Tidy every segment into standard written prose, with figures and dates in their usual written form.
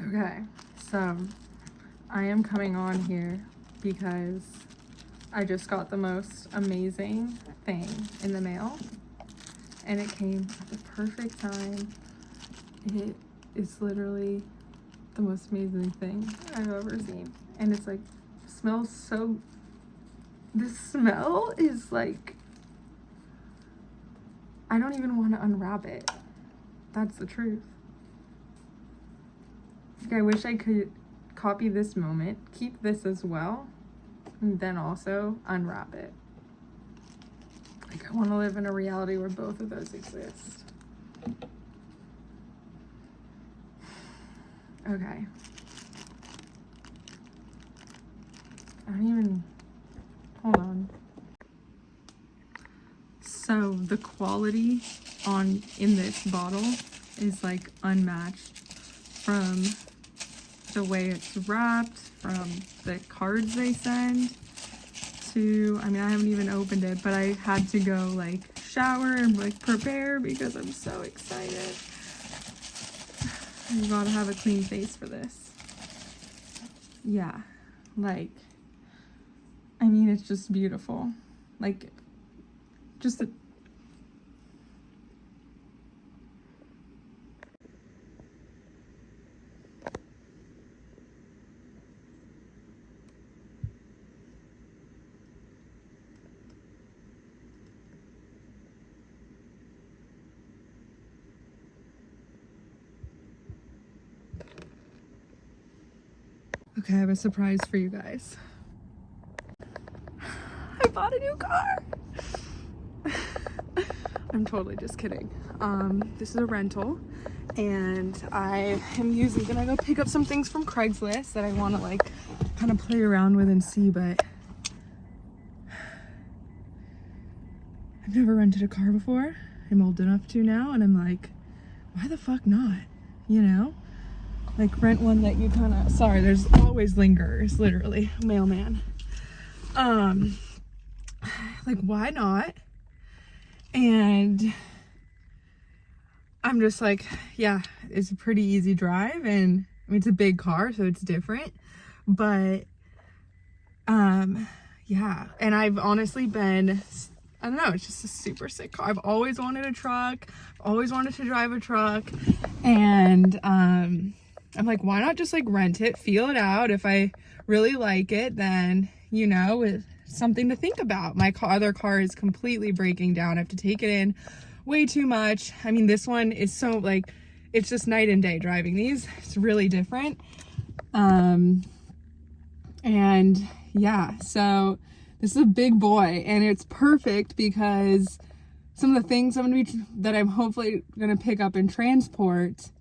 Okay, so I am coming on here because I just got the most amazing thing in the mail and it came at the perfect time. It is literally the most amazing thing I've ever seen. And it's like, smells so, the smell is like, I don't even want to unwrap it. That's the truth. Like, I wish I could copy this moment, keep this as well, and then also unwrap it. Like, I want to live in a reality where both of those exist. Okay. I don't even, hold on. So the quality in this bottle is like unmatched, from the way it's wrapped, from the cards they send, to, I mean, I haven't even opened it, but I had to go like shower and like prepare because I'm so excited. You gotta have a clean face for this. Yeah, like, I mean, it's just beautiful. Like, just the, okay, I have a surprise for you guys. I bought a new car. I'm totally just kidding. This is a rental, and I am gonna go pick up some things from Craigslist that I want to like kind of play around with and see, but I've never rented a car before. I'm old enough to now, and I'm like, why the fuck not? You know? Like, rent one that you kind of, sorry, there's always lingerers, literally, mailman. Like, why not? And I'm just like, yeah, it's a pretty easy drive, and I mean, it's a big car, so it's different, but yeah, and I've honestly been, I don't know, it's just a super sick car. I've always wanted a truck, always wanted to drive a truck, and I'm like, why not just like rent it, feel it out? If I really like it, then, you know, it's something to think about. My other car is completely breaking down. I have to take it in way too much. I mean, this one is so like, it's just night and day driving these. It's really different. And yeah, so this is a big boy, and it's perfect because some of the things that I'm hopefully gonna pick up and transport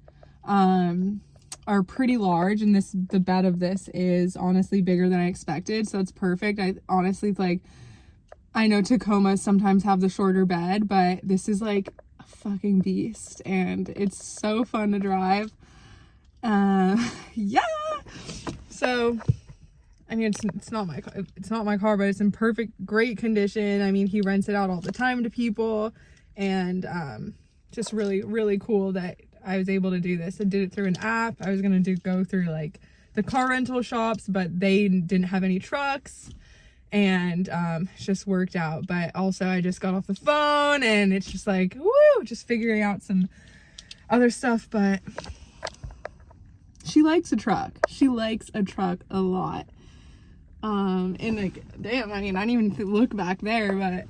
are pretty large, and the bed of this is honestly bigger than I expected, so it's perfect. I honestly, like, I know Tacomas sometimes have the shorter bed, but this is like a fucking beast, and it's so fun to drive. Yeah, so I mean, it's not my car, but it's in great condition. I mean, he rents it out all the time to people, and just really, really cool that I was able to do this. I did it through an app. I was gonna go through like the car rental shops, but they didn't have any trucks, and it just worked out. But also, I just got off the phone, and it's just like, woo, just figuring out some other stuff. But she likes a truck. She likes a truck a lot. And like, damn, I mean, I didn't even look back there, but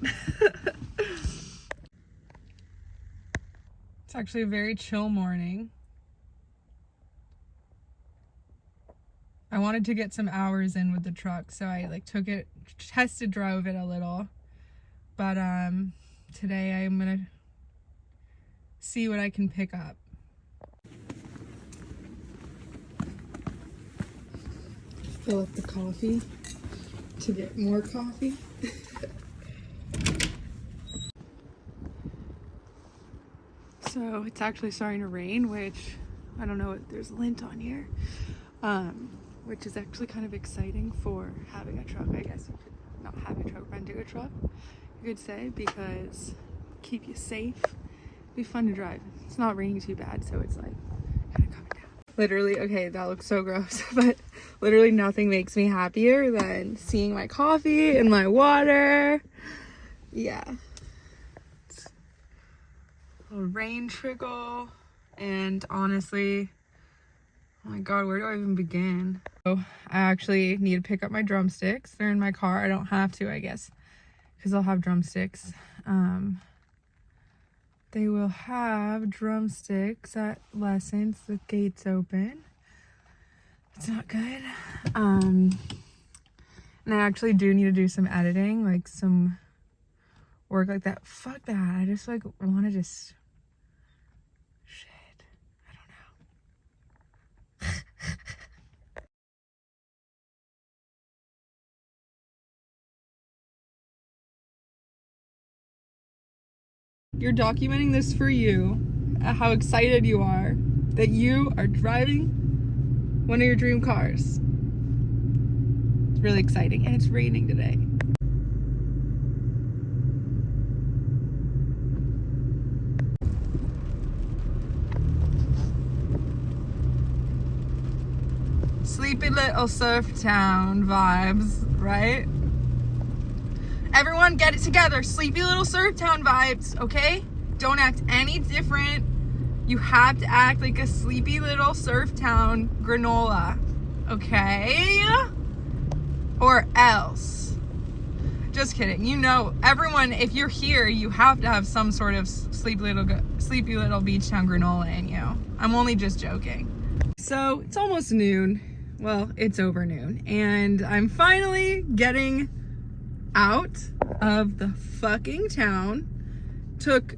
it's actually a very chill morning. I wanted to get some hours in with the truck, so I like drove it a little, but today I'm gonna see what I can pick up. Fill up the coffee to get more coffee. So it's actually starting to rain, which I don't know, there's lint on here, which is actually kind of exciting for having a truck. I guess you could not have a truck, renting a truck, you could say, because keep you safe, be fun to drive. It's not raining too bad, so it's like kind of coming down. Literally, okay, that looks so gross, but literally nothing makes me happier than seeing my coffee and my water. Yeah. A little rain trickle, and honestly, oh my god, where do I even begin? So I actually need to pick up my drumsticks. They're in my car. I don't have to, I guess, because I'll have drumsticks. They will have drumsticks at lessons. The gate's open. It's not good. And I actually do need to do some editing, like some work like that. Fuck that. I just like want to just shit. I don't know. You're documenting this for you, how excited you are that you are driving one of your dream cars. It's really exciting, and it's raining today. Sleepy little surf town vibes, right? Everyone get it together. Sleepy little surf town vibes, okay? Don't act any different. You have to act like a sleepy little surf town granola, okay? Or else. Just kidding. You know, everyone, if you're here, you have to have some sort of sleepy little beach town granola in you. I'm only just joking. So it's almost noon. Well, it's over noon, and I'm finally getting out of the fucking town. Took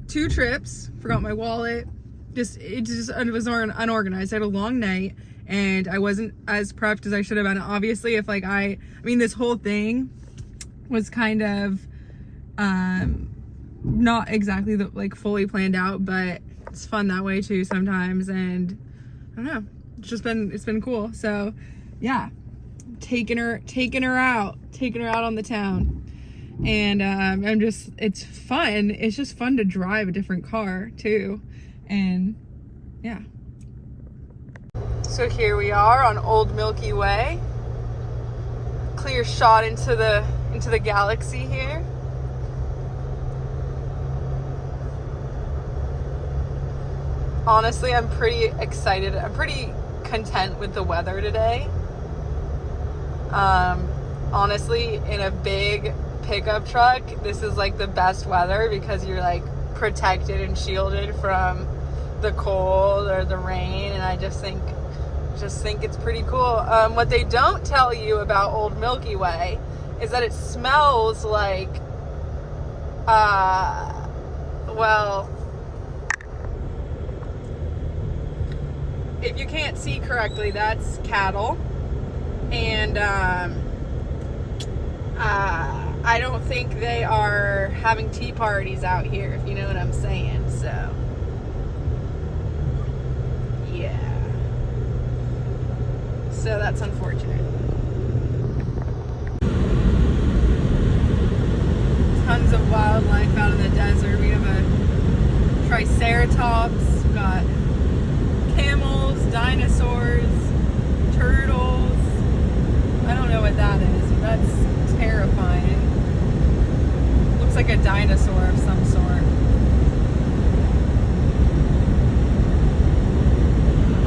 2 trips, forgot my wallet. It was unorganized. I had a long night, and I wasn't as prepped as I should have been. Obviously, if like I mean, this whole thing was kind of not exactly like fully planned out, but it's fun that way too sometimes. And I don't know, it's been cool. So yeah, taking her out on the town. And it's fun. It's just fun to drive a different car too. And yeah. So here we are on Old Milky Way. Clear shot into the galaxy here. Honestly, I'm pretty excited. I'm pretty content with the weather today. Honestly, in a big pickup truck, this is like the best weather because you're like protected and shielded from the cold or the rain, and I just think it's pretty cool. What they don't tell you about Old Milky Way is that it smells like well, if you can't see correctly, that's cattle. And I don't think they are having tea parties out here, if you know what I'm saying. So yeah, so that's unfortunate. Tons of wildlife out in the desert. We have a triceratops, we've got camels, dinosaurs, turtles. I don't know what that is, but that's terrifying. Looks like a dinosaur of some sort.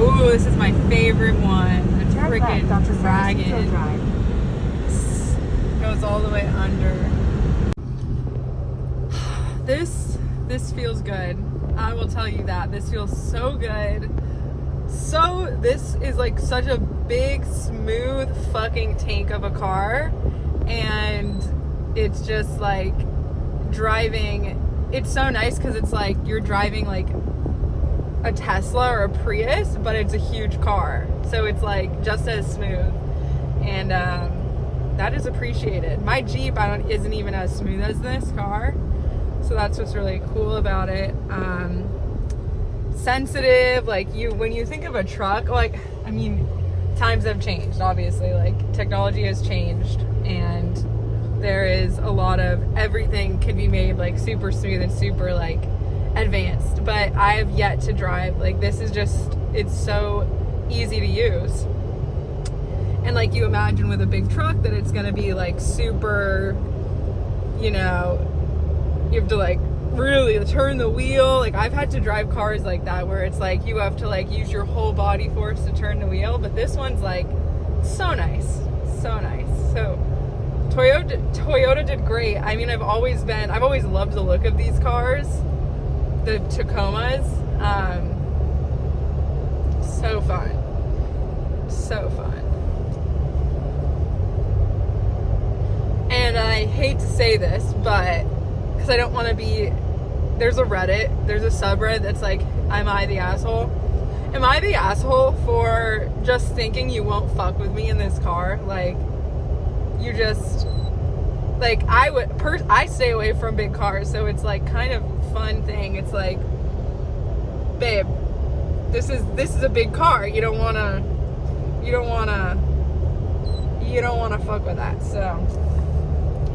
Ooh, this is my favorite one. The freaking dragon. Goes all the way under. This feels good. I will tell you that. This feels so good. So this is like such a big, smooth fucking tank of a car, and it's just like driving. It's so nice because it's like you're driving like a Tesla or a Prius, but it's a huge car, so it's like just as smooth, and that is appreciated. My Jeep isn't even as smooth as this car, so that's what's really cool about it. Sensitive, like when you think of a truck, like, I mean, times have changed, obviously, like technology has changed, and there is a lot of everything can be made like super smooth and super like advanced, but I have yet to drive like this. Is just, it's so easy to use. And like you imagine with a big truck that it's gonna be like super, you know, you have to like really turn the wheel. Like I've had to drive cars like that where it's like you have to like use your whole body force to turn the wheel, but this one's like so nice. So Toyota did great. I mean, I've always loved the look of these cars, the Tacomas. So fun. And I hate to say this, but because I don't want to be, there's a subreddit that's like, am I the asshole? Am I the asshole for just thinking you won't fuck with me in this car? Like, you just, like, I stay away from big cars, so it's like kind of a fun thing. It's like, babe, this is a big car. You don't wanna fuck with that. So,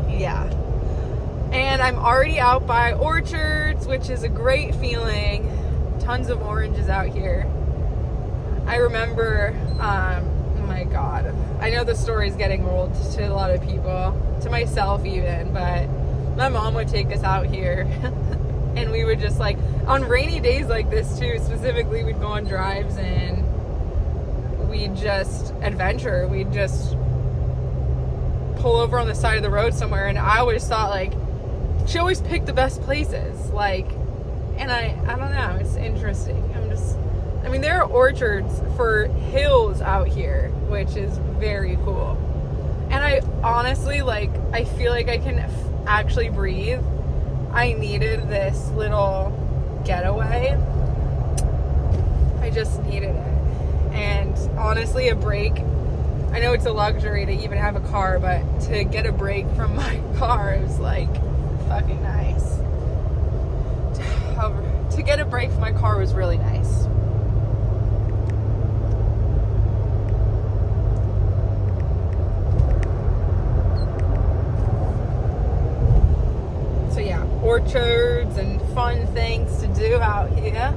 yeah. And I'm already out by Orchards, which is a great feeling. Tons of oranges out here. I remember, oh my God, I know the story's getting old to a lot of people, to myself even, but my mom would take us out here and we would just like, on rainy days like this too, specifically, we'd go on drives and we'd just adventure. We'd just pull over on the side of the road somewhere, and I always thought like, she always picked the best places, like, and I don't know, it's interesting. I mean, there are orchards for hills out here, which is very cool. And I honestly, like, I feel like I can actually breathe. I needed this little getaway. I just needed it. And honestly, a break, I know it's a luxury to even have a car, but to get a break from my car is like fucking nice. To get a break from my car was really nice. So yeah, orchards and fun things to do out here.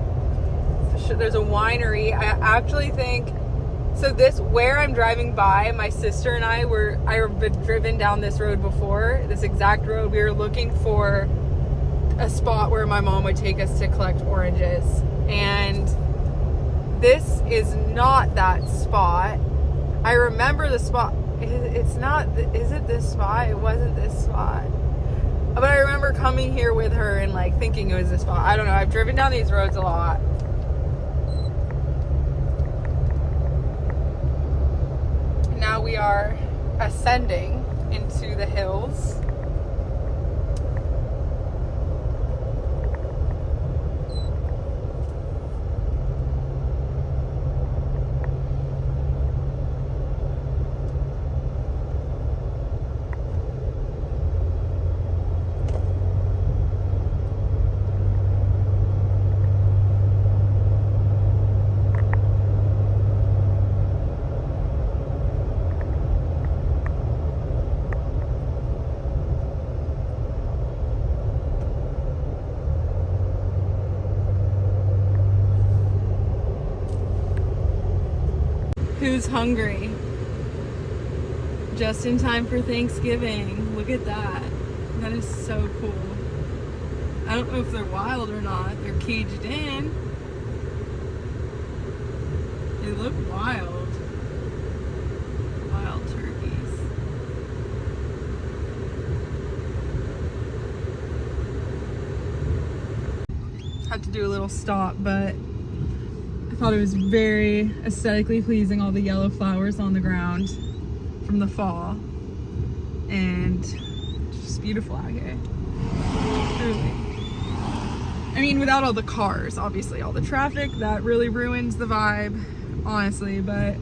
There's a winery. I actually think, so this, where I'm driving by, my sister and I have driven down this road before, this exact road. We were looking for a spot where my mom would take us to collect oranges, and this is not that spot. I remember the spot. It's not, is it this spot? It wasn't this spot. But I remember coming here with her and like thinking it was this spot. I don't know. I've driven down these roads a lot. Now we are ascending into the hills. Who's hungry? Just in time for Thanksgiving. Look at that. That is so cool. I don't know if they're wild or not. They're caged in. They look wild. Wild turkeys. Had to do a little stop, but I thought it was very aesthetically pleasing, all the yellow flowers on the ground from the fall, and just beautiful out here, truly. I mean, without all the cars, obviously, all the traffic, that really ruins the vibe, honestly, but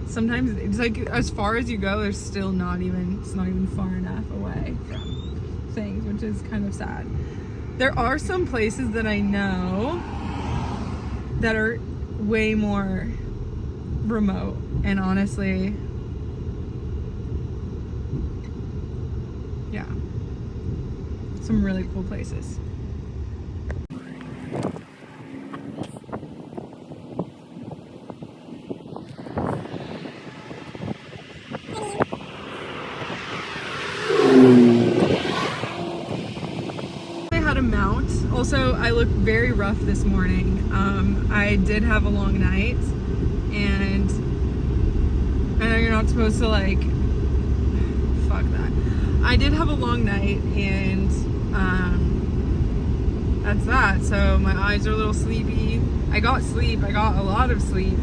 sometimes it's like, as far as you go, there's still it's not even far enough away from things, which is kind of sad. There are some places that I know that are way more remote, and honestly, yeah, some really cool places. Also, I look very rough this morning. I did have a long night, and I know you're not supposed to like, fuck that. I did have a long night, and that's that. So my eyes are a little sleepy. I got sleep. I got a lot of sleep.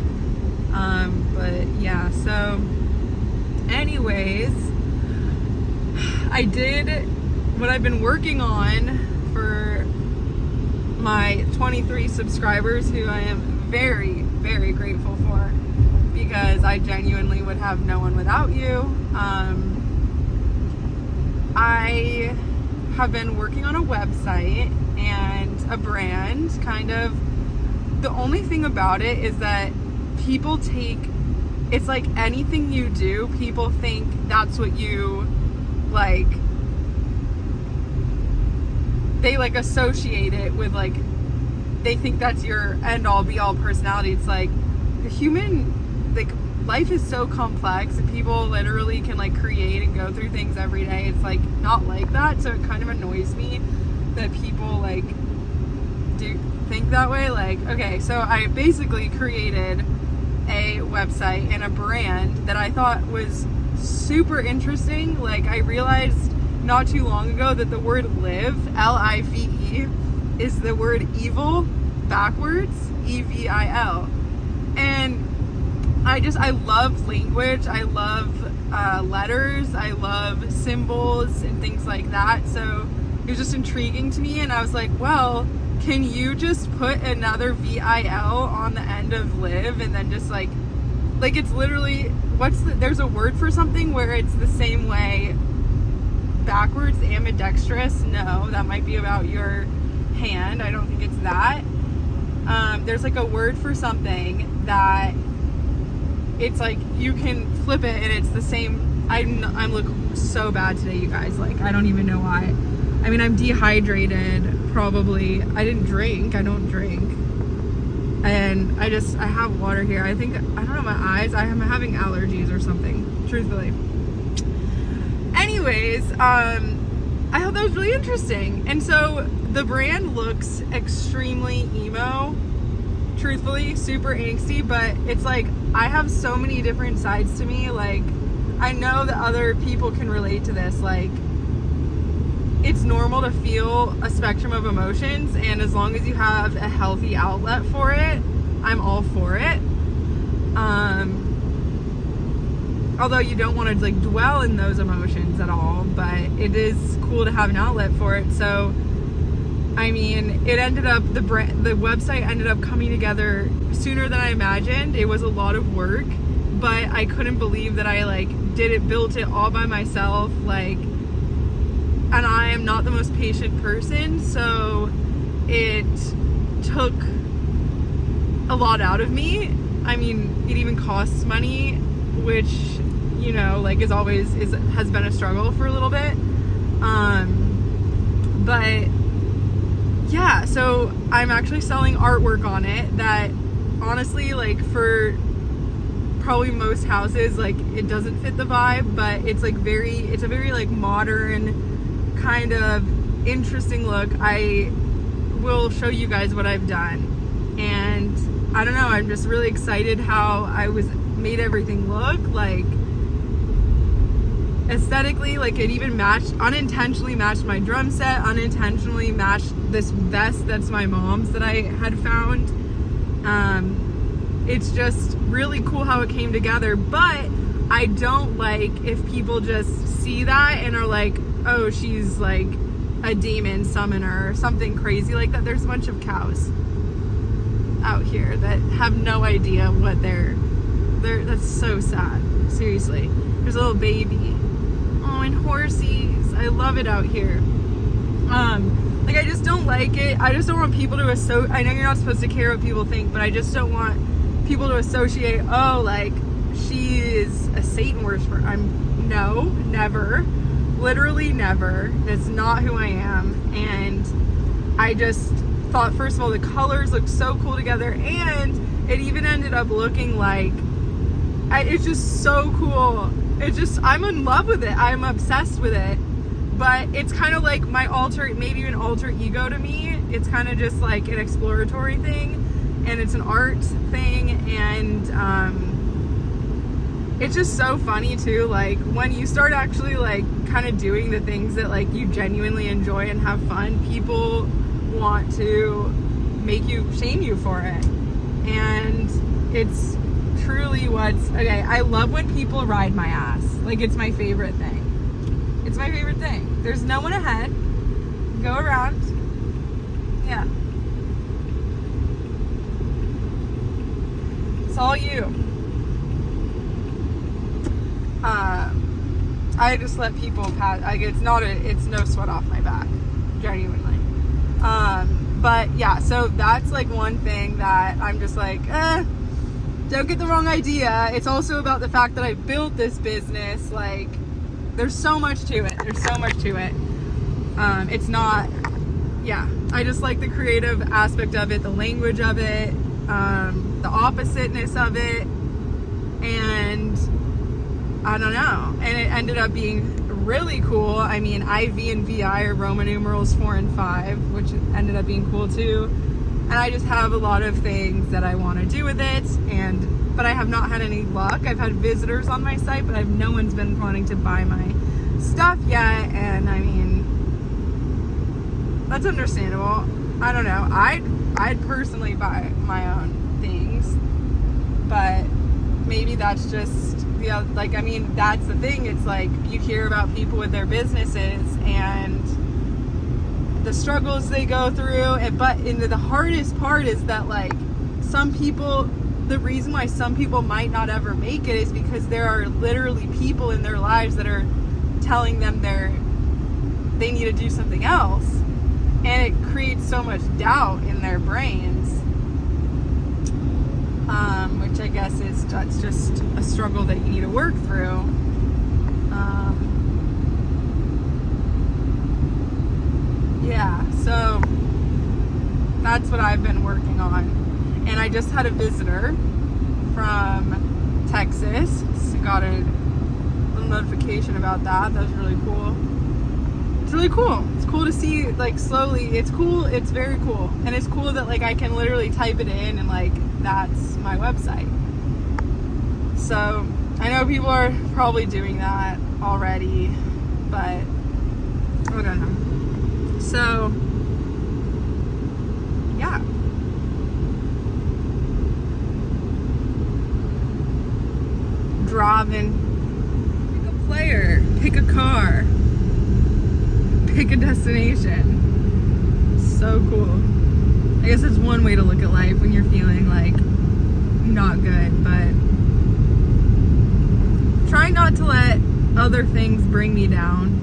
But yeah, so anyways, I did what I've been working on for my 23 subscribers, who I am very, very grateful for, because I genuinely would have no one without you. I have been working on a website and a brand, kind of. The only thing about it is that people take, it's like anything you do, people think that's what you like, they like associate it with, like, they think that's your end all be all personality. It's like the human, like, life is so complex, and people literally can like create and go through things every day. It's like not like that. So it kind of annoys me that people like do think that way. Like, okay, so I basically created a website and a brand that I thought was super interesting. Like, I realized not too long ago that the word live, L-I-V-E, is the word evil backwards, E-V-I-L. And I love language. I love letters. I love symbols and things like that. So it was just intriguing to me. And I was like, well, can you just put another V-I-L on the end of live, and then just like it's literally, there's a word for something where it's the same way backwards, ambidextrous. No, that might be about your hand. I don't think it's that. There's like a word for something that it's like you can flip it and it's the same. I'm look so bad today, you guys. Like, I don't even know why. I mean, I'm dehydrated, probably. I didn't drink. I don't drink. And I have water here. I don't know, my eyes, I'm having allergies or something, truthfully. Anyways, I thought that was really interesting. And so the brand looks extremely emo, truthfully, super angsty, but it's like, I have so many different sides to me. Like, I know that other people can relate to this. Like, it's normal to feel a spectrum of emotions, and as long as you have a healthy outlet for it, I'm all for it. Although you don't want to like dwell in those emotions at all, but it is cool to have an outlet for it. So, I mean, it ended up, the website ended up coming together sooner than I imagined. It was a lot of work, but I couldn't believe that I like built it all by myself. Like, and I am not the most patient person, so it took a lot out of me. I mean, it even costs money, which, you know, like has been a struggle for a little bit. But yeah, so I'm actually selling artwork on it that honestly, like, for probably most houses, like, it doesn't fit the vibe, but it's like it's a very like modern kind of interesting look. I will show you guys what I've done, and I don't know, I'm just really excited how made everything look. Like, aesthetically, like, it even unintentionally matched my drum set, unintentionally matched this vest that's my mom's that I had found. It's just really cool how it came together, but I don't like if people just see that and are like, oh, she's like a demon summoner or something crazy like that. There's a bunch of cows out here that have no idea what that's so sad. Seriously. There's a little baby. Oh, and horsies. I love it out here. Like, I just don't like it. I just don't want people to I know you're not supposed to care what people think, but I just don't want people to associate, oh, like, she is a Satan worshiper. No, never. Literally never. That's not who I am. And I just thought, first of all, the colors looked so cool together, and it even ended up looking like, it's just so cool. I'm in love with it. I'm obsessed with it. but it's kind of like my maybe an alter ego to me. It's kind of just like an exploratory thing, and it's an art thing, and it's just so funny too, like when you start actually like kind of doing the things that like you genuinely enjoy and have fun, people want to shame you for it. And it's truly okay, I love when people ride my ass. Like, it's my favorite thing. It's my favorite thing. There's no one ahead. Go around. Yeah. It's all you. I just let people pass. It's no sweat off my back, genuinely. But yeah, so that's like one thing that I'm just like, don't get the wrong idea. It's also about the fact that I built this business. Like, there's so much to it. It's not, yeah, I just like the creative aspect of it, the language of it, the oppositeness of it, and I don't know. And it ended up being really cool. I mean, IV and VI are Roman numerals 4 and 5, which ended up being cool too. And I just have a lot of things that I want to do with it, but I have not had any luck. I've had visitors on my site, but no one's been wanting to buy my stuff yet. And I mean, that's understandable. I don't know. I'd personally buy my own things, but maybe that's just like, I mean, that's the thing. It's like you hear about people with their businesses and the struggles they go through, but the hardest part is that like some people, the reason why some people might not ever make it is because there are literally people in their lives that are telling them they need to do something else, and it creates so much doubt in their brains, which I guess that's just a struggle that you need to work through. Yeah, so that's what I've been working on. And I just had a visitor from Texas. So got a little notification about that. That was really cool. It's really cool. It's cool to see, like, slowly. It's cool. It's very cool. And it's cool that, like, I can literally type it in and, like, that's my website. So I know people are probably doing that already, but I don't know. So, yeah. Driving. Pick a player. Pick a car. Pick a destination. So cool. I guess it's one way to look at life when you're feeling like not good, but try not to let other things bring me down.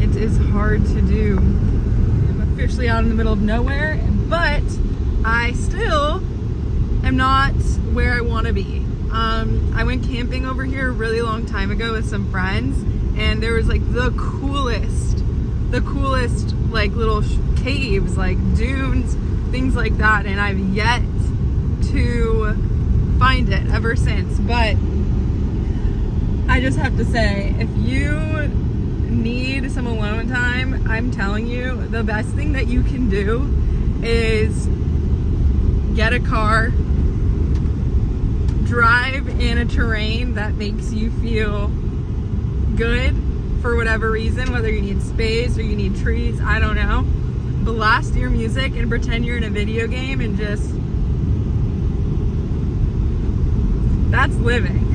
It is hard to do. I'm officially out in the middle of nowhere, but I still am not where I want to be. I went camping over here a really long time ago with some friends, and there was like the coolest like little caves, like dunes, things like that, and I've yet to find it ever since. But I just have to say, if you need some alone time, I'm telling you, the best thing that you can do is get a car, drive in a terrain that makes you feel good for whatever reason, whether you need space or you need trees, I don't know. Blast your music and pretend you're in a video game, and just, that's living.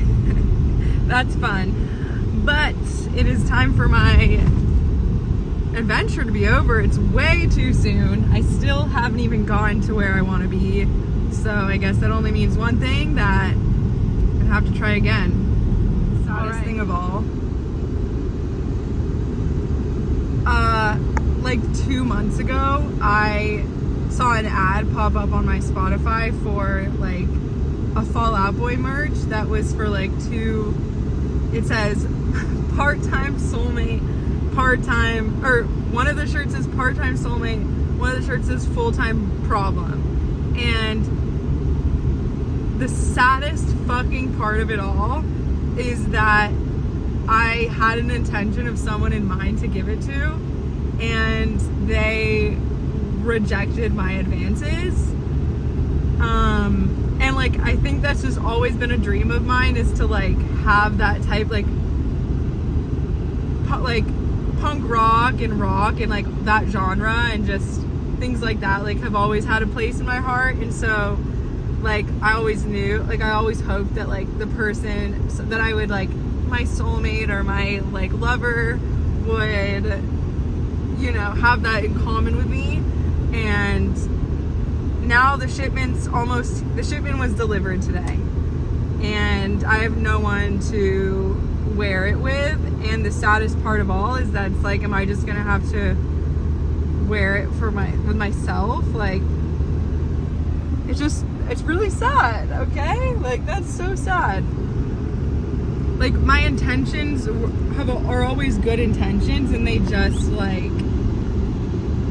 That's fun. But it is time for my adventure to be over. It's way too soon. I still haven't even gotten to where I want to be. So I guess that only means one thing, that I have to try again. Saddest thing of all. Like 2 months ago, I saw an ad pop up on my Spotify for like a Fall Out Boy merch that was for like it says part-time soulmate, part-time, or one of the shirts is part-time soulmate, one of the shirts is full-time problem. And the saddest fucking part of it all is that I had an intention of someone in mind to give it to, and they rejected my advances. And like, I think that's just always been a dream of mine, is to like have that type, like punk rock and like that genre and just things like that, like have always had a place in my heart. And so like I always knew, like I always hoped that like the person that I would, like my soulmate or my like lover, would, you know, have that in common with me. And now the shipment was delivered today, and I have no one to wear it with. And the saddest part of all is that it's like, am I just gonna have to wear it with myself? Like, it's really sad, okay? Like, that's so sad. Like, my intentions are always good intentions, and they just, like,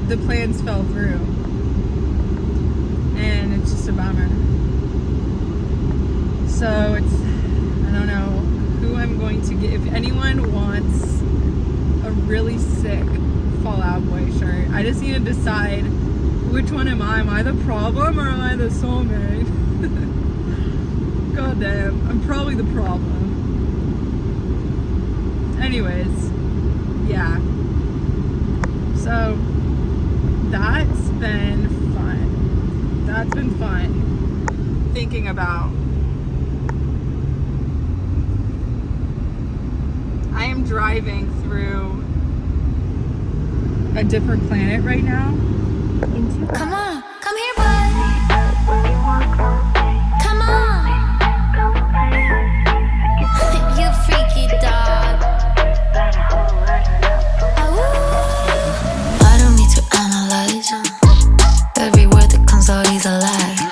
the plans fell through. And it's just a bummer. So I don't know who I'm going to get. If anyone wants a really sick Fall Out Boy shirt, I just need to decide, which one am I? Am I the problem or am I the soulmate? God damn, I'm probably the problem. Anyways, yeah. So that's been fun. That's been fun thinking about. I am driving through a different planet right now. Come on, come here, boy. Come on. You freaky dog. I don't need to analyze. Every word that comes out is a lie.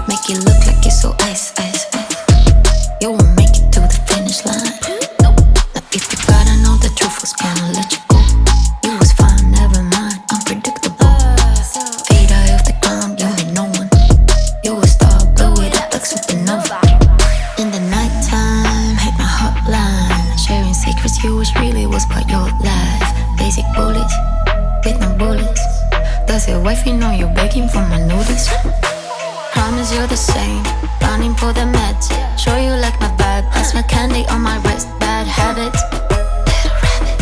Make it look like you're so ice, ice, ice. You won't make it to the finish line. Now if you gotta know the truth, was gonna let you go. You was fine, never mind, unpredictable. Feet high off the ground, you ain't no one. You a star, blow it up like supernova. In the nighttime, hit my hotline. Sharing secrets, you was really was part your life. Basic bullets, with no bullets. Does your wifey know you're begging for my notice? Promise you're the same, running for the meds. Show you like my vibe, I smell candy on my wrist. Bad habits, little rabbit.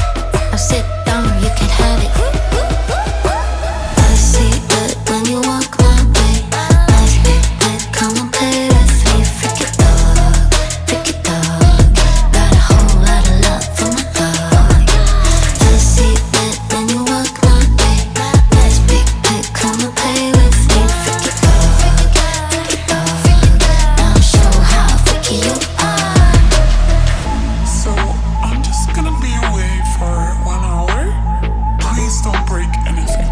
Now sit down, you can have it. I see it when you walk my way. Nice big head, come and play with me. Freaky dog, freaky dog. Got a whole lot of love for my dog. I see it when you walk my way. Nice big head, come and play with me. Freaky dog, freaky dog. Now show how freaky you are. So I'm just gonna be away for 1 hour. Please don't break anything.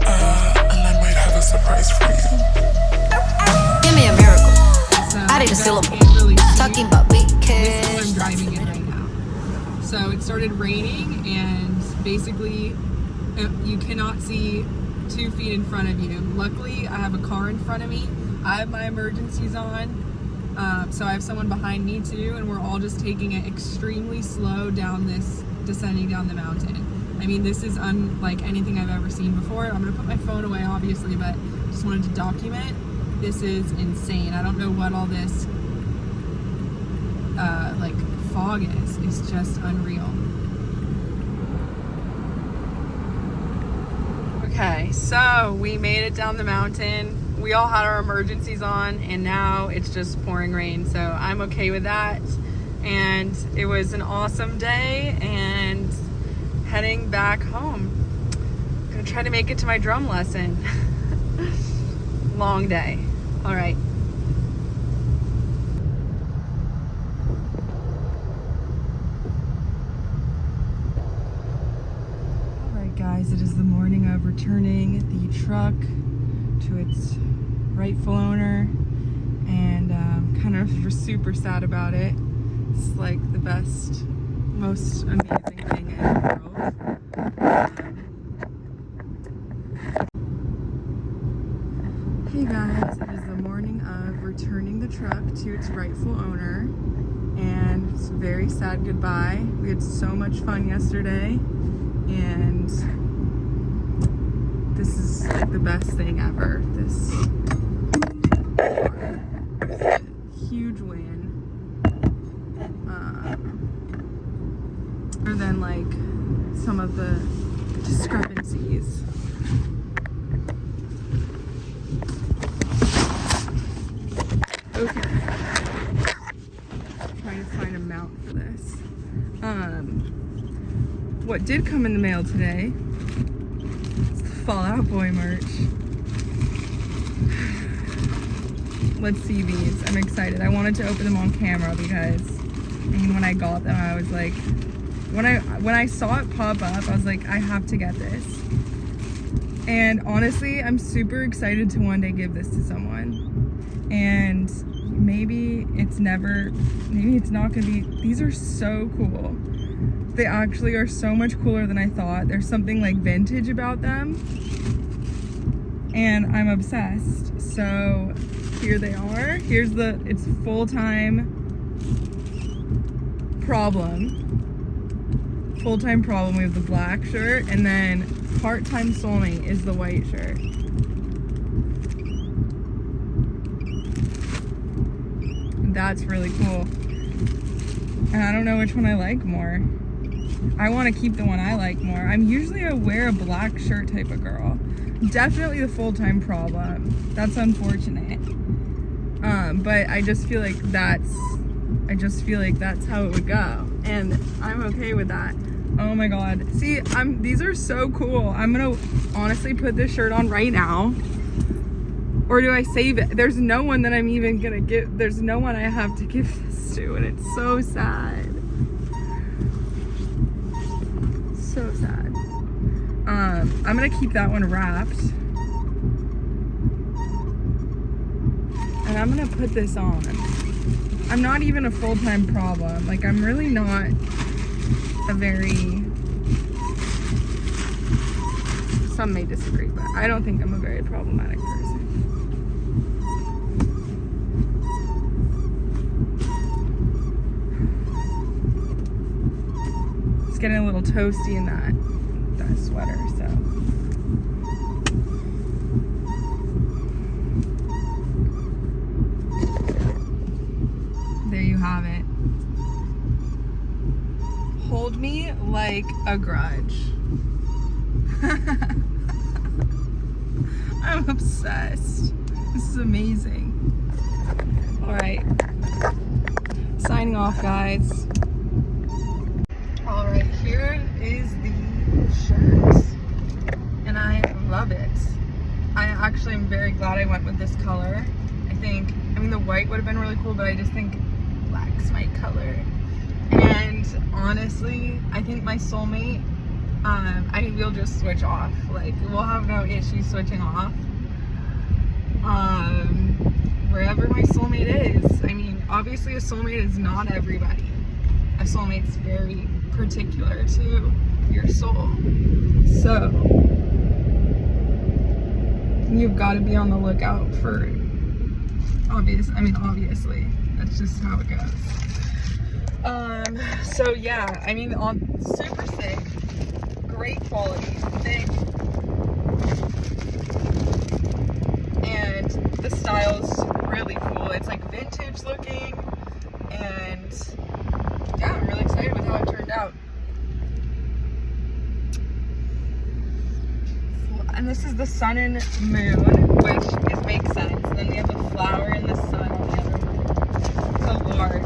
And I might have a surprise for you. Give me a miracle. So I need a you guys syllable. can't really see Talking about big this is kids. when I'm driving it right now. So it started raining, and basically you cannot see 2 feet in front of you. Luckily, I have a car in front of me. I have my emergencies on. So I have someone behind me too, and we're all just taking it extremely slow descending down the mountain. I mean, this is unlike anything I've ever seen before. I'm gonna put my phone away, obviously, but just wanted to document. This is insane. I don't know what all this like fog is. It's just unreal. Okay, so we made it down the mountain. We all had our emergencies on, and now it's just pouring rain, so I'm okay with that. And it was an awesome day, and heading back home. Gonna try to make it to my drum lesson. Long day. All right. All right, guys, it is the morning of returning the truck to its rightful owner, and kind of super sad about it. It's like the best, most amazing thing in the world. Hey guys, it is the morning of returning the truck to its rightful owner, and it's a very sad goodbye. We had so much fun yesterday, and this is like the best thing ever. This is a huge win. Other than like some of the discrepancies. Okay. Trying to find a mount for this. What did come in the mail today is the Fall Out Boy merch. Let's see these. I'm excited. I wanted to open them on camera because, I mean, when I got them, I was like, when I saw it pop up, I was like, I have to get this. And honestly, I'm super excited to one day give this to someone. And maybe it's not gonna be, these are so cool. They actually are so much cooler than I thought. There's something like vintage about them. And I'm obsessed. So here they are. It's full-time problem. Full-time problem, we have the black shirt, and then part-time soulmate is the white shirt. That's really cool. And I don't know which one I like more. I want to keep the one I like more. I'm usually a wear a black shirt type of girl. Definitely the full-time problem. That's unfortunate. But I just feel like that's how it would go. And I'm okay with that. Oh my god. See, these are so cool. I'm gonna honestly put this shirt on right now. Or do I save it? There's no one that I'm even gonna give. There's no one I have to give this to, and it's so sad. So sad. I'm gonna keep that one wrapped. And I'm gonna put this on. I'm not even a full-time problem. Like, I'm really not a very... Some may disagree, but I don't think I'm a very problematic person. It's getting a little toasty in that sweater, so. There you have it. Hold me like a grudge. I'm obsessed. This is amazing. All right. Signing off, guys. All right, here is the shirt. And I love it. I actually am very glad I went with this color. I mean, the white would have been really cool, but I just think black's my color. And honestly, I think my soulmate, we'll just switch off. Like, we'll have no issue switching off. Wherever my soulmate is. I mean, obviously a soulmate is not everybody. A soulmate's very particular to your soul. So, you've got to be on the lookout for obviously, that's just how it goes. So yeah, I mean, super sick, great quality, thick, and the style's really cool. It's like vintage looking, and yeah, I'm really excited with how it turned out. And this is the sun and moon, which makes sense. Then we have the flower and the sun on the other one. So large,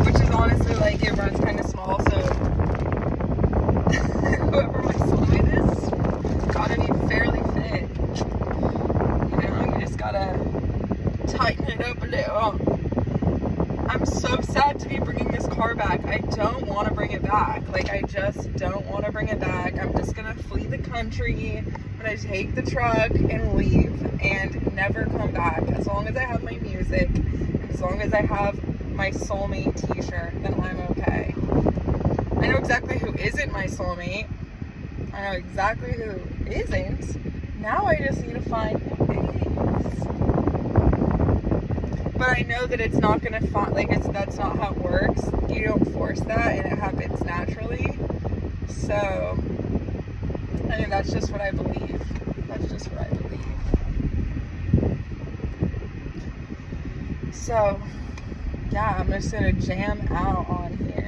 which is honestly like, it runs kind of small, so whoever my soulmate is, gotta be fairly fit. You know, you just gotta tighten it up a little. I'm so sad to be bringing this car back. I don't want to bring it back. Like, I just don't want to bring it back. I'm just gonna flee the country. I'm gonna take the truck and leave and never come back. As long as I have my music, and as long as I have my soulmate t-shirt, then I'm okay. I know exactly who isn't my soulmate. I know exactly who isn't. Now I just need to find who is. But I know that it's not gonna like that's not how it works. You don't force that, and it happens naturally. So, I mean, that's just what I believe. That's just what I believe. So, yeah, I'm just gonna jam out on here.